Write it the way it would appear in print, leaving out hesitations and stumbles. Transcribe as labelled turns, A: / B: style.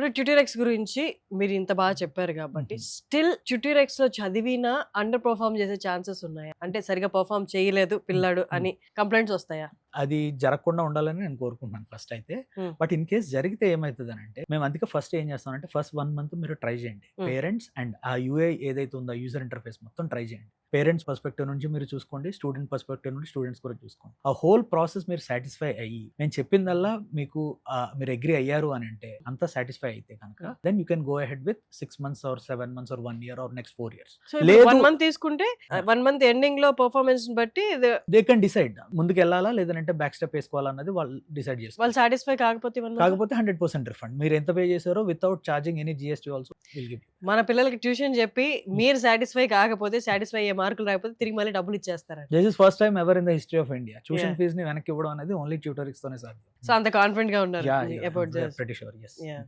A: ఇప్పుడు ట్యూటరెక్స్ గురించి మీరు ఇంత బాగా చెప్పారు కాబట్టి స్టిల్ ట్యూటరెక్స్ లో చదివినా అండర్ పర్ఫార్మ్ చేసే ఛాన్సెస్ ఉన్నాయా? అంటే సరిగా పర్ఫార్మ్ చేయలేదు పిల్లాడు అని కంప్లైంట్స్ వస్తాయా?
B: అది జరగకుండా ఉండాలని నేను కోరుకుంటున్నాను ఫస్ట్ అయితే. బట్ ఇన్ కేస్ జరిగితే ఏమవుతుంది అంటే, మేము అందుకే ఫస్ట్ ఏం చేస్తామంటే ఫస్ట్ 1 month మీరు ట్రై చేయండి. పేరెంట్స్ అండ్ ఆ యూఐ ఏదైతే ఉందో యూజర్ ఇంటర్ఫేస్ మొత్తం ట్రై చేయండి. పేరెంట్స్ పర్స్పెక్టివ్ నుంచి మీరు చూసుకోండి, స్టూడెంట్ పర్స్పెక్టివ్ నుండి స్టూడెంట్స్ కూడా చూసుకోండి. ఆ హోల్ ప్రాసెస్ మీరు సాటిస్ఫై అయ్యి నేను చెప్పిందల్లా మీకు మీరు అగ్రి అయ్యారు అని అంటే, అంతా సాటిస్ఫై అయితే కనుక then you can go ahead with 6 months or 7 months or 1 year or next 4 years.
A: So
B: లేదు
A: 1 month తీసుకుంటే 1 month ఎండింగ్ లో పర్ఫార్మెన్స్ బట్టి
B: దే కెన్ డిసైడ్ ముందుకు వెళ్ళాలా లేదంటే బ్యాక్ స్టెప్ వేసుకోవాలన్నది వాళ్ళు డిసైడ్ చేస్తారు.
A: వాళ్ళు సాటిస్ఫై కాకపోతే 1 month
B: కాకపోతే 100% రిఫండ్. మీరు ఎంత పే చేశారో without charging any GST also will give.
A: మన పిల్లలకి ట్యూషన్ చెప్పి మీరు సాటిస్ఫై కాకపోతే సాటిస్ఫై అయ్యే మార్కులు రాకపోతే తిరిగి మళ్ళీ డబ్బులు ఇచ్చేస్తారండి.
B: This is first time ever in the history of India tuition
A: Yeah.
B: Fees ని వెనక్కి ఇవ్వడం అనేది ఓన్లీ ట్యూటరిక్స్ తోనే సాధ్యం.
A: సో అంత కాన్ఫిడెంట్ గా ఉన్నారు
B: Yeah,
A: about this.
B: pretty sure, yes.
A: Yeah.